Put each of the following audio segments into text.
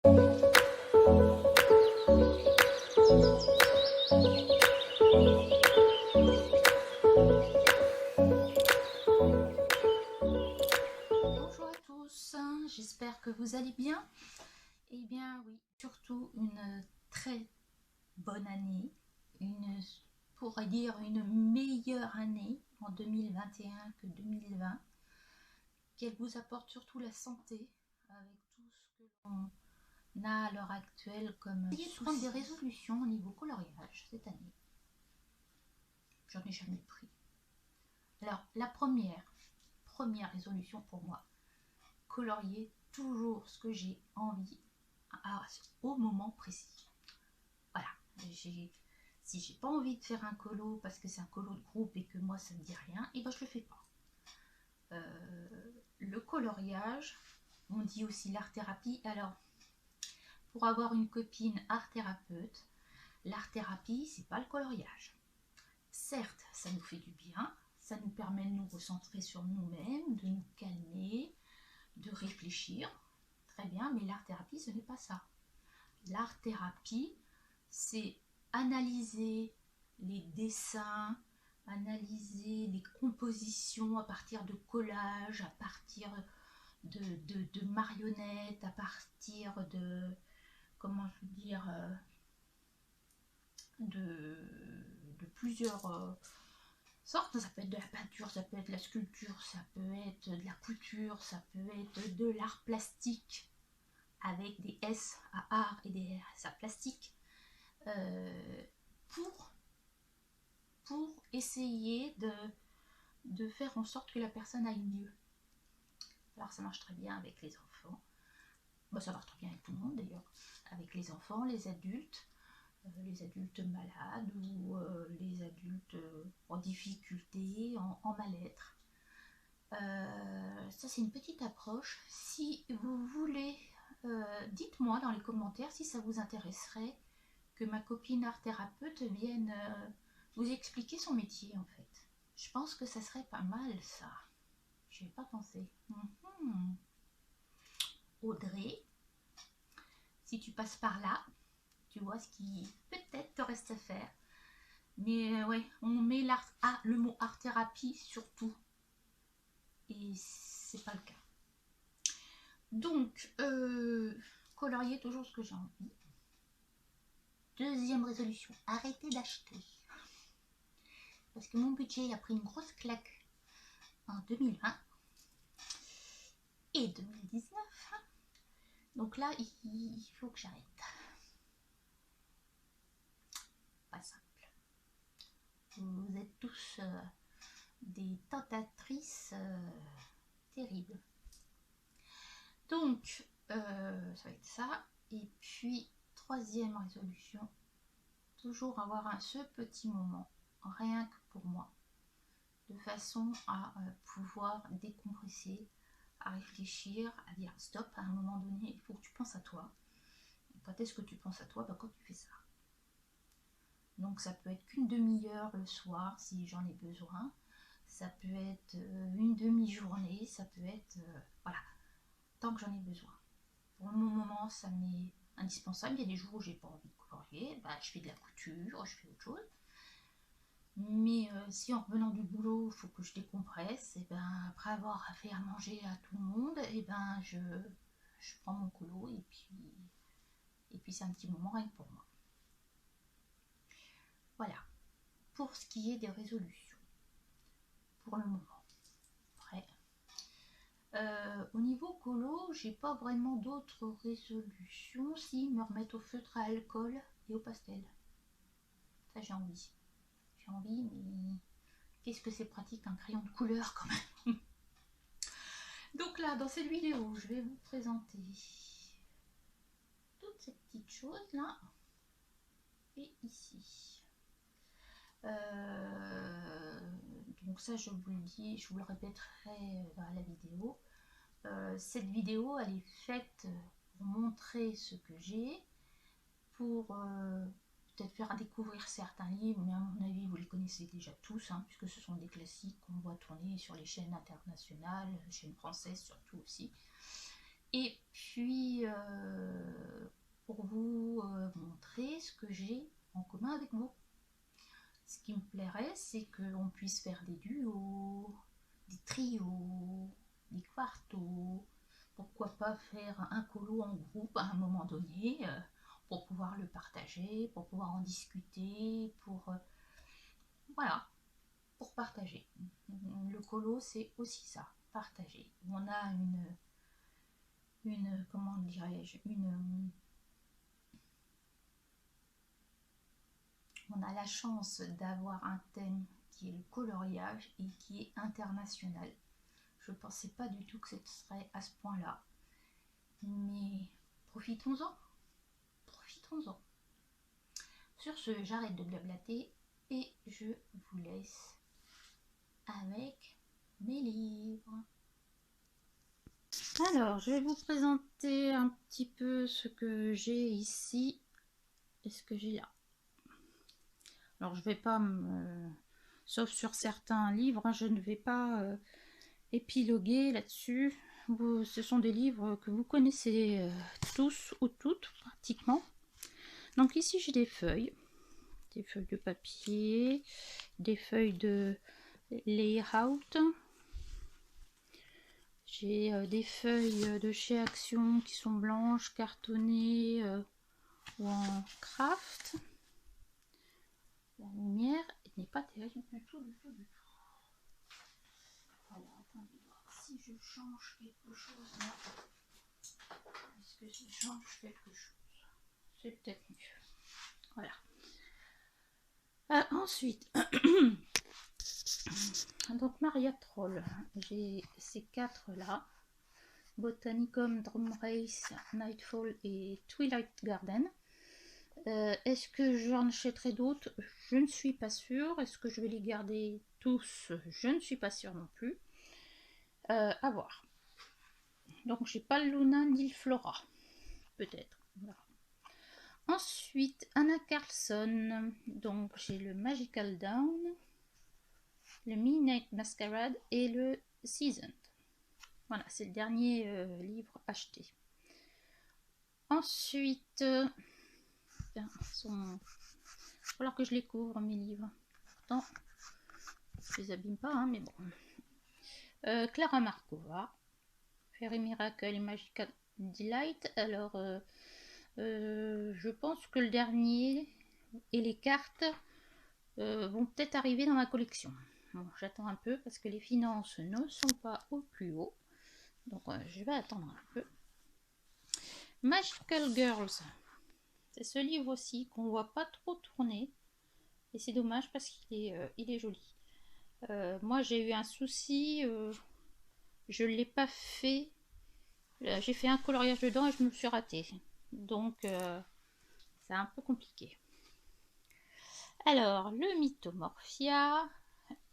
Bonjour à tous, j'espère que vous allez bien. Eh bien oui, surtout une très bonne année, pourrait dire une meilleure année en 2021 que 2020, qu'elle vous apporte surtout la santé avec tout ce que l'on a à l'heure actuelle comme soucis. Prendre des résolutions au niveau coloriage cette année. J'en ai jamais pris. Alors la première résolution pour moi, colorier toujours ce que j'ai envie au moment précis. Voilà, si j'ai pas envie de faire un colo parce que c'est un colo de groupe et que moi ça me dit rien, et ben je le fais pas. Le coloriage, on dit aussi l'art thérapie. Alors, pour avoir une copine art thérapeute, l'art thérapie c'est pas le coloriage. Certes, ça nous fait du bien, ça nous permet de nous recentrer sur nous-mêmes, de nous calmer, de réfléchir, très bien, mais l'art thérapie ce n'est pas ça. L'art thérapie c'est analyser les dessins, analyser les compositions à partir de collages, à partir de marionnettes, à partir de, comment je veux dire, de plusieurs sortes. Ça peut être de la peinture, ça peut être de la sculpture, ça peut être de la couture, ça peut être de l'art plastique, avec des S à art et des R à plastique, pour essayer de faire en sorte que la personne aille mieux. Alors ça marche très bien avec les enfants, bon, ça marche très bien avec tout le monde d'ailleurs, avec les enfants, les adultes malades ou les adultes en difficulté, en mal-être. Ça c'est une petite approche. Si vous voulez, dites-moi dans les commentaires si ça vous intéresserait que ma copine art thérapeute vienne vous expliquer son métier en fait. Je pense que ça serait pas mal ça. Je n'y ai pas pensé. Audrey, si tu passes par là, tu vois ce qui peut-être te reste à faire. Mais ouais, on met le mot art thérapie surtout. Et c'est pas le cas. Donc, colorier toujours ce que j'ai envie. Deuxième résolution, arrêter d'acheter. Parce que mon budget a pris une grosse claque en 2020 et 2019. Donc là, il faut que j'arrête. Pas simple. Vous êtes tous des tentatrices terribles. Donc, ça va être ça. Et puis, troisième résolution, toujours avoir ce petit moment, rien que pour moi, de façon à pouvoir décompresser, à réfléchir, à dire stop, à un moment donné, il faut que tu penses à toi. Et quand est-ce que tu penses à toi? Quand tu fais ça. Donc ça peut être qu'une demi-heure le soir si j'en ai besoin, ça peut être une demi-journée, ça peut être, voilà, tant que j'en ai besoin. Pour le moment, ça m'est indispensable. Il y a des jours où j'ai pas envie de colorier, bah, je fais de la couture, je fais autre chose. Mais si en revenant du boulot, il faut que je décompresse, et ben après avoir fait à manger à tout le monde, et ben je prends mon colo et puis c'est un petit moment rien que pour moi. Voilà, pour ce qui est des résolutions, pour le moment. Après, au niveau colo, j'ai pas vraiment d'autres résolutions, si me remettre au feutre à alcool et au pastel. Ça j'ai envie. J'ai envie, mais qu'est-ce que c'est pratique un crayon de couleur quand même. Donc là, dans cette vidéo, je vais vous présenter toutes ces petites choses là et ici. Donc ça, je vous le dis, je vous le répéterai dans la vidéo. Cette vidéo, elle est faite pour montrer ce que j'ai, pour peut-être faire découvrir certains livres, mais à mon avis, vous les connaissez déjà tous, hein, puisque ce sont des classiques qu'on voit tourner sur les chaînes internationales, chaînes françaises surtout aussi. Et puis, ce que j'ai en commun avec vous. Ce qui me plairait, c'est qu'on puisse faire des duos, des trios, des quartos. Pourquoi pas faire un colo en groupe à un moment donné pour pouvoir le partager, pour pouvoir en discuter, voilà, pour partager. Le colo, c'est aussi ça, partager. On a comment dirais-je, on a la chance d'avoir un thème qui est le coloriage et qui est international. Je ne pensais pas du tout que ce serait à ce point-là. Mais profitons-en. Profitons-en. Sur ce, j'arrête de blablater et je vous laisse avec mes livres. Alors, je vais vous présenter un petit peu ce que j'ai ici et ce que j'ai là. Alors, je vais pas sauf sur certains livres, hein, je ne vais pas épiloguer là-dessus. Ce sont des livres que vous connaissez tous ou toutes pratiquement. Donc ici j'ai des feuilles de papier, des feuilles de layout. J'ai des feuilles de chez Action qui sont blanches, cartonnées ou en craft. La lumière n'est pas terrible du tout. Voilà, attendez voir si je change quelque chose là. Est-ce que je change quelque chose? C'est peut-être mieux. Voilà. Ensuite, donc Maria Troll, j'ai ces quatre là. Botanicum, Drum Race, Nightfall et Twilight Garden. Est-ce que j'en achèterai d'autres? Je ne suis pas sûre. Est-ce que je vais les garder tous? Je ne suis pas sûre non plus. À voir. Donc j'ai pas le Luna ni le Flora. Peut-être. Voilà. Ensuite, Anna Carlson. Donc j'ai le Magical Dawn, le Midnight Masquerade et le Seasoned. Voilà, c'est le dernier livre acheté. Ensuite, il va falloir que je les couvre mes livres. Pourtant, je les abîme pas, hein, mais bon. Clara Markova, Fairy Miracle et Magical Delight. Alors, je pense que le dernier et les cartes vont peut-être arriver dans ma collection. Bon, j'attends un peu parce que les finances ne sont pas au plus haut. Donc, je vais attendre un peu. Magical Girls. C'est ce livre aussi qu'on voit pas trop tourner. Et c'est dommage parce qu'il est joli. Moi, j'ai eu un souci. Je ne l'ai pas fait. J'ai fait un coloriage dedans et je me suis ratée. Donc, c'est un peu compliqué. Alors, le Mythomorphia,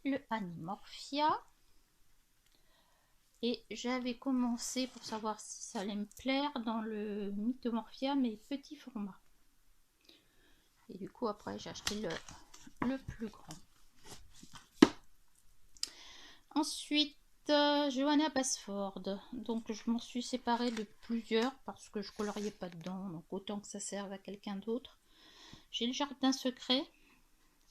le Animorphia. Et j'avais commencé pour savoir si ça allait me plaire dans le Mythomorphia, mais petit format. Et du coup, après, j'ai acheté le plus grand. Ensuite, Johanna Basford. Donc, je m'en suis séparée de plusieurs parce que je coloriais pas dedans. Donc, autant que ça serve à quelqu'un d'autre. J'ai le Jardin Secret.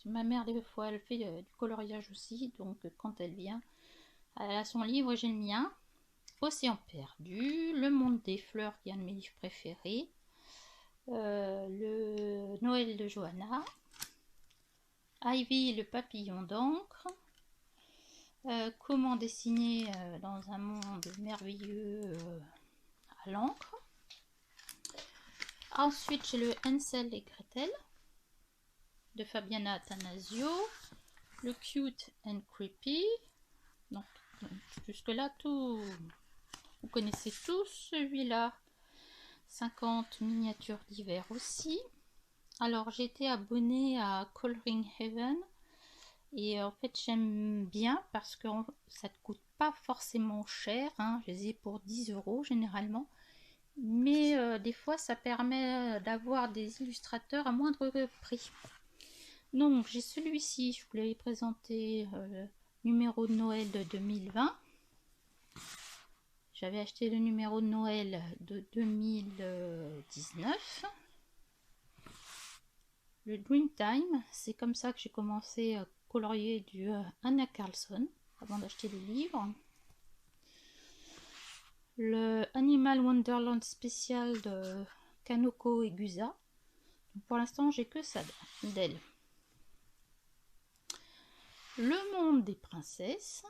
Ma mère, des fois, elle fait du coloriage aussi. Donc, quand elle vient, elle a son livre et j'ai le mien. Océan perdu, Le monde des fleurs, qui est un de mes livres préférés. Le Noël de Johanna. Ivy, le papillon d'encre. Comment dessiner dans un monde merveilleux à l'encre. Ensuite, j'ai le Hansel et Gretel de Fabiana Attanasio. Le Cute and Creepy. Donc, jusque-là, tout. Vous connaissez tous celui-là. 50 miniatures d'hiver aussi. Alors, j'ai été abonnée à Coloring Heaven. Et en fait, j'aime bien parce que ça ne coûte pas forcément cher. Hein. Je les ai pour 10 € généralement. Mais des fois, ça permet d'avoir des illustrateurs à moindre prix. Donc, j'ai celui-ci. Je vous l'avais présenté numéro de Noël de 2020. J'avais acheté le numéro de Noël de 2019. le Dreamtime, c'est comme ça que j'ai commencé à colorier du Anna Carlson avant d'acheter le livre. Le Animal Wonderland spécial de Kanoko et Gusa. Pour l'instant, j'ai que ça d'elle. Le Monde des Princesses,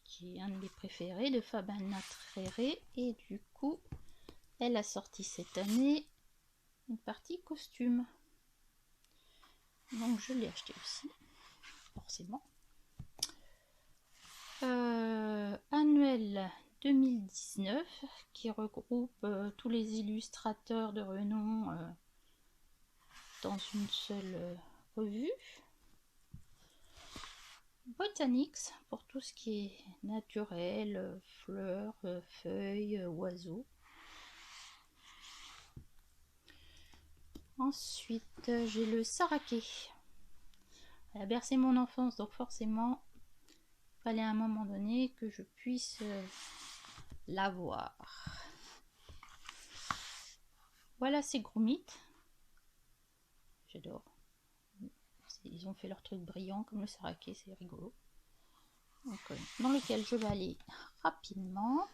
qui est un de mes préférés, de Fabana Tréré, et du coup, elle a sorti cette année une partie costume. Donc je l'ai acheté aussi, forcément. Annuel 2019, qui regroupe tous les illustrateurs de renom dans une seule revue. Botanics pour tout ce qui est naturel, fleurs, feuilles, oiseaux. Ensuite, j'ai le Saraké. Elle a bercé mon enfance, donc forcément, il fallait à un moment donné que je puisse l'avoir. Voilà ces Gromit. J'adore. Ils ont fait leur truc brillant comme le Saraké, c'est rigolo. Donc, dans lequel je vais aller rapidement.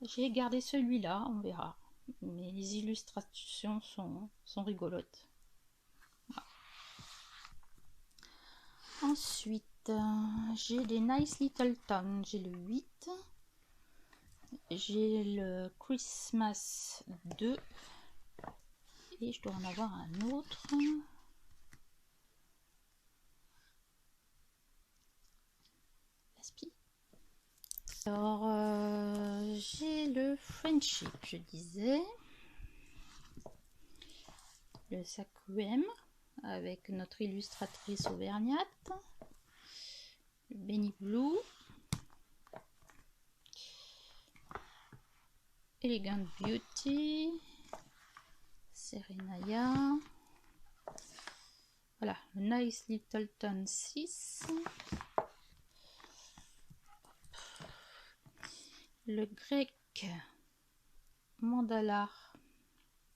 J'ai gardé celui-là, on verra. Mais les illustrations sont rigolotes. Voilà. Ensuite, j'ai des Nice Little Town. J'ai le 8. J'ai le Christmas 2. Et je dois en avoir un autre. Alors, j'ai le Friendship, je disais. Le Sacruem, avec notre illustratrice auvergnate. Le Benny Blue. Elegant Beauty. Serenaya. Voilà, le Nice Little Town 6. Le grec mandala,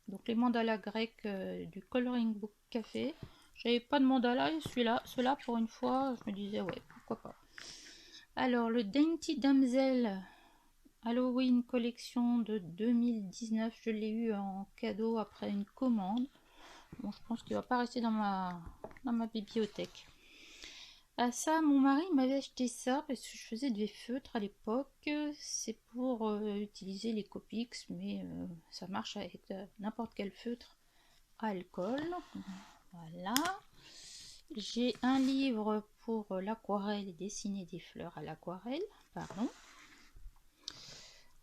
donc les mandalas grecs du Coloring Book Café. J'avais pas de mandala et ceux-là pour une fois, je me disais ouais, pourquoi pas. Alors le Dainty Damsel Halloween collection de 2019, je l'ai eu en cadeau après une commande. Bon, je pense qu'il va pas rester dans ma bibliothèque. Ça, mon mari m'avait acheté ça parce que je faisais des feutres à l'époque. C'est pour utiliser les Copics, mais ça marche avec n'importe quel feutre à alcool. Voilà. J'ai un livre pour l'aquarelle et dessiner des fleurs à l'aquarelle. Pardon.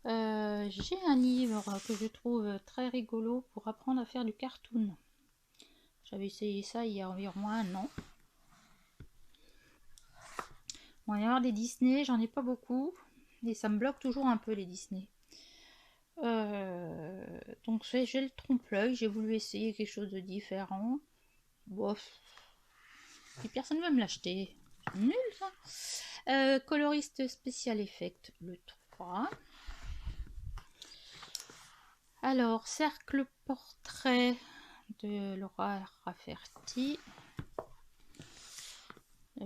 J'ai un livre que je trouve très rigolo pour apprendre à faire du cartoon. J'avais essayé ça il y a environ un an. Bon, il va y avoir des Disney, j'en ai pas beaucoup. Et ça me bloque toujours un peu les Disney. Donc j'ai le trompe-l'œil, j'ai voulu essayer quelque chose de différent. Bof. Et personne ne veut me l'acheter. C'est nul ça. Coloriste Special Effect, le 3. Alors, cercle portrait de Laura Rafferty.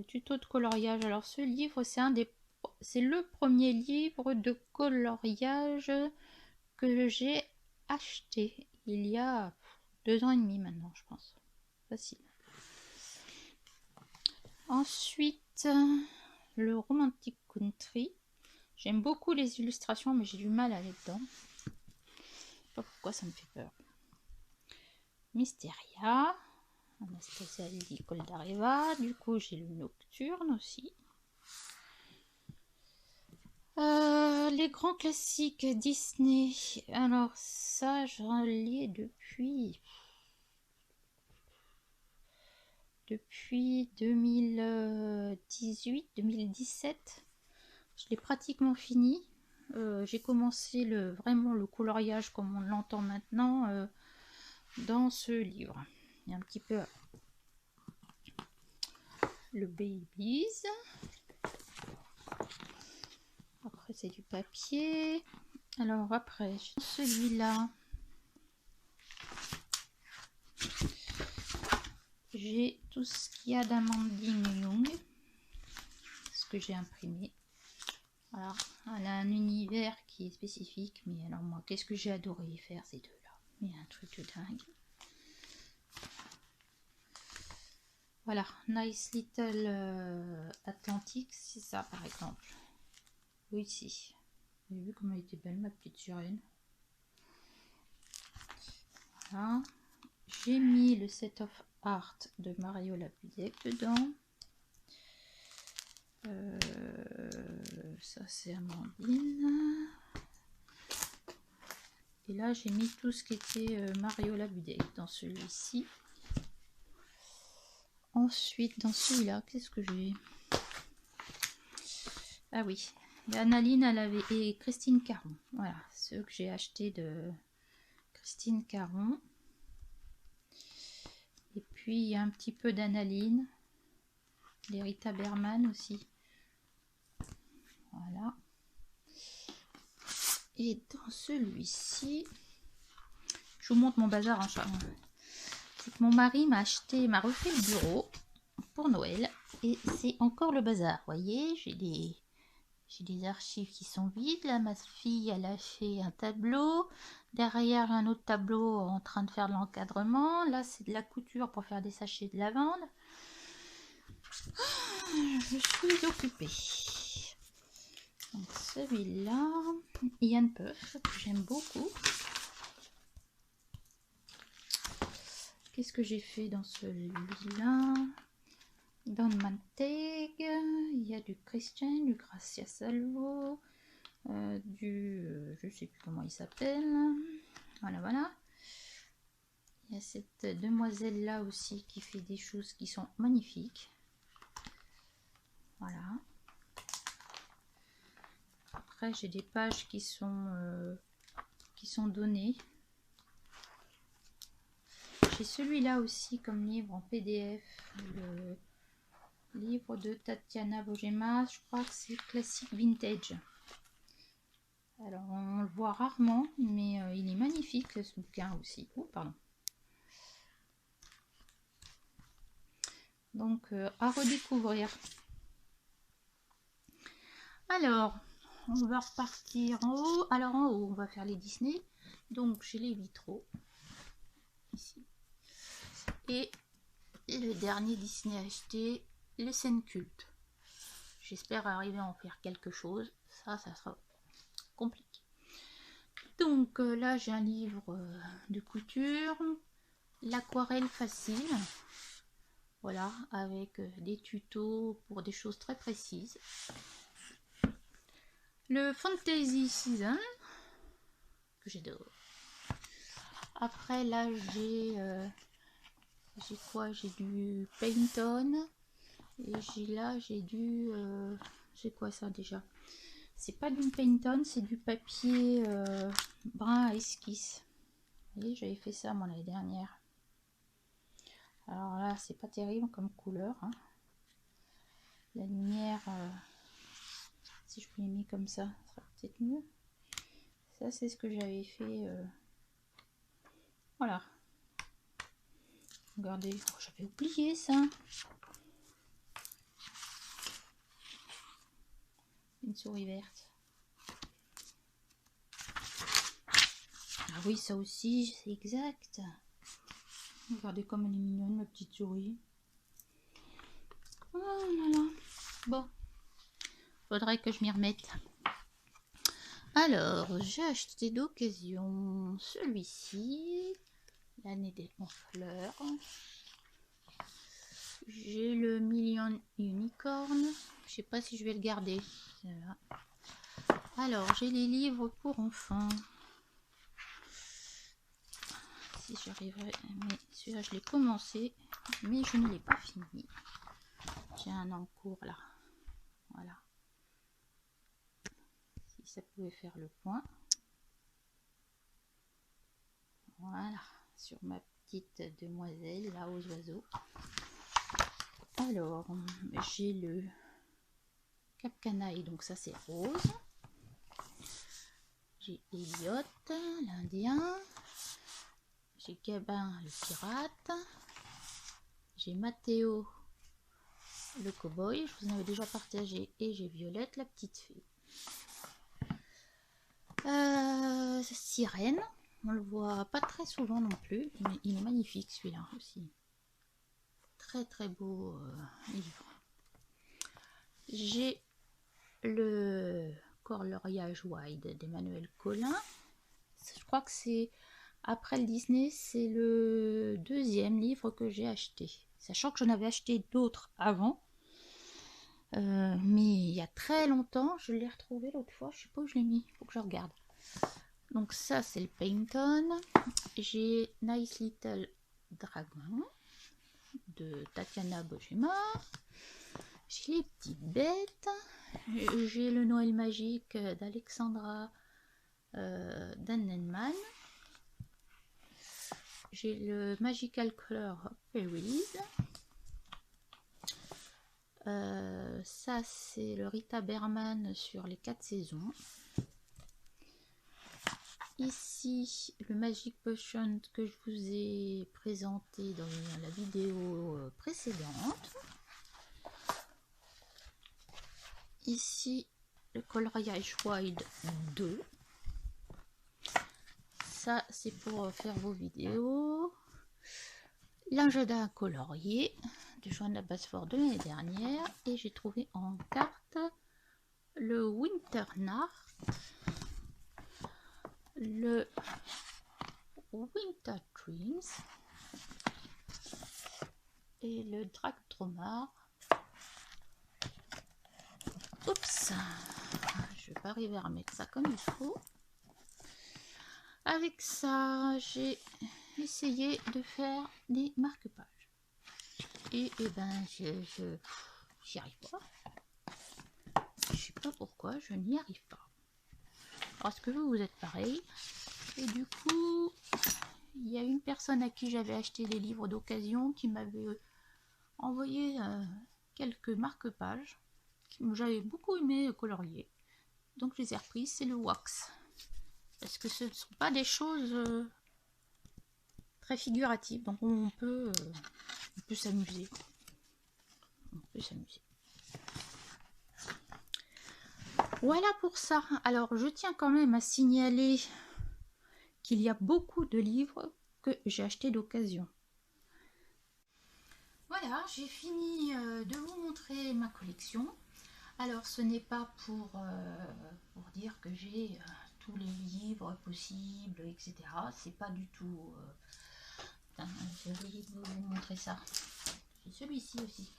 Tuto de coloriage. Alors ce livre, c'est le premier livre de coloriage que j'ai acheté il y a 2 ans et demi maintenant, je pense. Facile. Ensuite, le Romantic Country. J'aime beaucoup les illustrations, mais j'ai du mal à aller dedans. Je sais pas pourquoi ça me fait peur. Mysteria. Anastasia Lily Koldareva. Du coup, j'ai le Nocturne aussi. Les grands classiques Disney. Alors ça, je lis depuis 2018-2017. Je l'ai pratiquement fini. J'ai commencé vraiment le coloriage comme on l'entend maintenant dans ce livre. Il y a un petit peu le Babies. Après c'est du papier. Alors après celui-là. J'ai tout ce qu'il y a d'Amandine Young, ce que j'ai imprimé. Alors, elle a un univers qui est spécifique, mais alors moi, qu'est-ce que j'ai adoré faire ces deux-là? Mais un truc de dingue. Voilà, Nice Little Atlantic, c'est ça par exemple. Oui, si. Vous avez vu comment elle était belle, ma petite sirène. Voilà. J'ai mis le set of art de Mario Lapudec dedans. Ça c'est Amandine. Et là j'ai mis tout ce qui était Mario Lapudec dans celui-ci. Ensuite dans celui-là, qu'est-ce que j'ai? Ah oui, Annaline elle avait, et Christine Caron. Voilà, ceux que j'ai acheté de Christine Caron. Et puis il y a un petit peu d'Annaline, d'Erita Berman aussi. Voilà. Et dans celui-ci, je vous montre mon bazar en charme. C'est que mon mari m'a refait le bureau pour Noël et c'est encore le bazar. Vous voyez, j'ai des archives qui sont vides. Là, ma fille a lâché un tableau. Derrière, un autre tableau en train de faire de l'encadrement. Là, c'est de la couture pour faire des sachets de lavande. Je suis occupée. Donc celui-là, Ian Puff, que j'aime beaucoup. Qu'est-ce que j'ai fait dans celui-là? Don Manteg, il y a du Christian, du Gracia Salvo, je sais plus comment il s'appelle. Voilà, voilà. Il y a cette demoiselle là aussi qui fait des choses qui sont magnifiques. Voilà. Après j'ai des pages qui sont données. J'ai celui-là aussi comme livre en PDF, le livre de Tatiana Bogema, je crois que c'est classique vintage. Alors on le voit rarement, mais il est magnifique ce bouquin aussi. Oh, pardon. Donc à redécouvrir. Alors on va repartir en haut. Alors en haut on va faire les Disney. Donc j'ai les vitraux ici. Et le dernier Disney acheté, les scènes cultes. J'espère arriver à en faire quelque chose. Ça sera compliqué. Donc là j'ai un livre de couture, l'aquarelle facile. Voilà, avec des tutos pour des choses très précises. Le Fantasy Season, que j'adore. Après là j'ai quoi? J'ai du Paint On. Et j'ai du... c'est quoi ça déjà? C'est pas du Paint On, c'est du papier brun à esquisse. Vous voyez, j'avais fait ça moi l'année dernière. Alors là, c'est pas terrible comme couleur. Hein. La lumière, si je vous l'ai mis comme ça sera peut-être mieux. Ça, c'est ce que j'avais fait. Voilà. Regardez, oh, j'avais oublié ça. Une souris verte. Ah oui, ça aussi, c'est exact. Regardez comme elle est mignonne, ma petite souris. Oh là là. Bon, faudrait que je m'y remette. Alors, j'ai acheté d'occasion celui-ci, l'année des fleurs. J'ai le Million Unicorn. Je sais pas si je vais le garder. Alors, j'ai les livres pour enfants. Si j'arriverai, mais celui-là je l'ai commencé, mais je ne l'ai pas fini. J'ai un en cours là. Voilà. Si ça pouvait faire le point. Voilà, sur ma petite demoiselle là aux oiseaux. Alors, j'ai le Cap Canaille, donc ça c'est rose. J'ai Elliot, l'Indien. j'ai Gabin le pirate, j'ai Mathéo le cow-boy, je vous en avais déjà partagé, et j'ai Violette la petite fée. Sirène, on le voit pas très souvent non plus, mais il est magnifique celui-là aussi. Très très beau livre. J'ai le coloriage wide d'Emmanuel Collin. Je crois que c'est après le Disney, c'est le deuxième livre que j'ai acheté. Sachant que j'en avais acheté d'autres avant. Mais il y a très longtemps, je l'ai retrouvé l'autre fois, je sais pas où je l'ai mis, il faut que je regarde. Donc ça c'est le Paynton. J'ai Nice Little Dragon de Tatiana Bojema. J'ai les petites bêtes. J'ai le Noël magique d'Alexandra Dannenmann. J'ai le Magical Color Fairies. Ça c'est le Rita Berman sur les 4 saisons. Ici le Magic Potion que je vous ai présenté dans la vidéo précédente. Ici le coloriage wide 2. Ça c'est pour faire vos vidéos. L'agenda colorié de Joanna Basford de l'année dernière, et j'ai trouvé en carte le Winter Nart, le Winter Dreams et le Dragdromar. Oups, je vais pas arriver à remettre ça comme il faut. Avec ça, j'ai essayé de faire des marque-pages. Et ben, j'y arrive pas. Je sais pas pourquoi, je n'y arrive pas. Parce que vous êtes pareil. Et du coup, il y a une personne à qui j'avais acheté des livres d'occasion qui m'avait envoyé quelques marque-pages que j'avais beaucoup aimé colorier. Donc je les ai reprises, c'est le wax. Parce que ce ne sont pas des choses très figuratives. Donc on peut s'amuser. On peut s'amuser. Voilà pour ça. Alors je tiens quand même à signaler qu'il y a beaucoup de livres que j'ai achetés d'occasion. Voilà, j'ai fini de vous montrer ma collection. Alors ce n'est pas pour dire que j'ai tous les livres possibles, etc. C'est pas du tout... j'ai oublié de vous montrer ça. J'ai celui-ci aussi.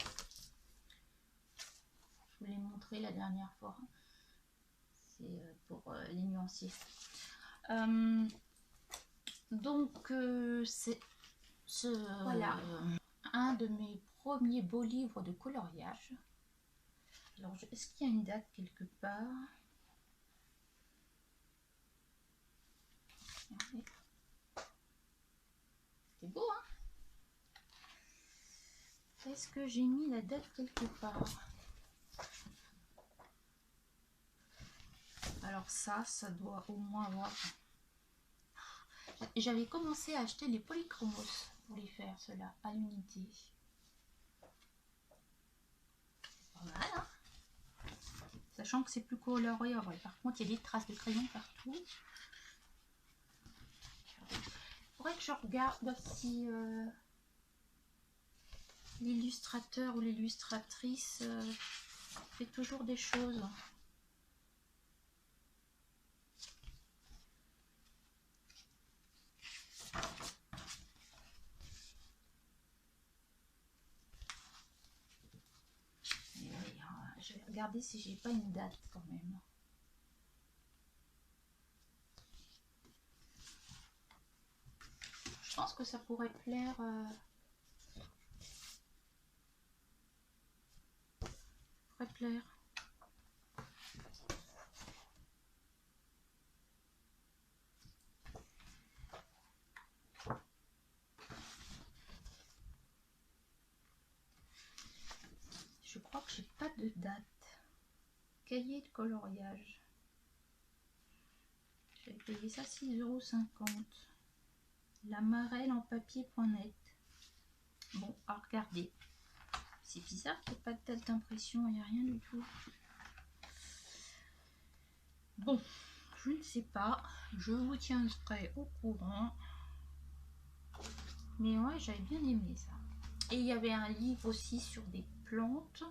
Je vous l'ai montré la dernière fois. C'est pour les nuanciers. Donc c'est voilà un de mes premiers beaux livres de coloriage. Alors est-ce qu'il y a une date quelque part? C'est beau, hein? Est-ce que j'ai mis la date quelque part? Alors ça doit au moins avoir... J'avais commencé à acheter les polychromos pour les faire, ceux-là, à l'unité. Pas mal, hein? Sachant que c'est plus coloré. Par contre, il y a des traces de crayon partout. Il faudrait que je regarde si l'illustrateur ou l'illustratrice fait toujours des choses. Je vais regarder si j'ai pas une date quand même. Je pense que ça pourrait plaire. Je crois que j'ai pas de date. Cahier de coloriage. J'ai payé ça 6,50 €. l'amarelle en papier.net. Bon, à regarder. C'est bizarre qu'il n'y ait pas de date d'impression, il n'y a rien du tout. Bon, je ne sais pas, je vous tiendrai au courant. Mais ouais, j'avais bien aimé ça. Et il y avait un livre aussi sur des plantes.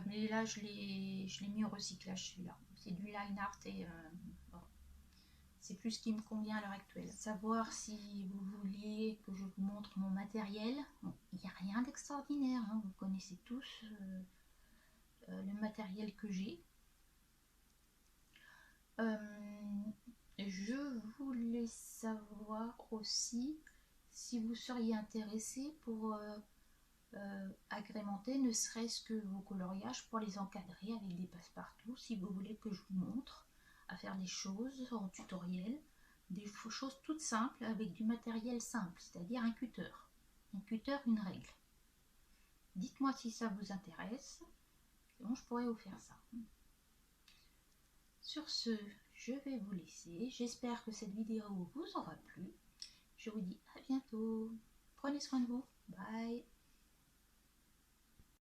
Mais là, je l'ai mis au recyclage, celui-là. C'est du line art et bon, c'est plus ce qui me convient à l'heure actuelle. Savoir si vous vouliez que je vous montre mon matériel. Bon, il n'y a rien d'extraordinaire, hein. Vous connaissez tous le matériel que j'ai. Je voulais savoir aussi si vous seriez intéressé pour agrémenter ne serait-ce que vos coloriages pour les encadrer avec des passe-partout, si vous voulez que je vous montre à faire des choses en tutoriel, des choses toutes simples avec du matériel simple, c'est-à-dire un cutter, une règle. Dites-moi si ça vous intéresse, bon, je pourrais vous faire ça. Sur ce, je vais vous laisser. J'espère que cette vidéo vous aura plu. Je vous dis à bientôt. Prenez soin de vous. Bye.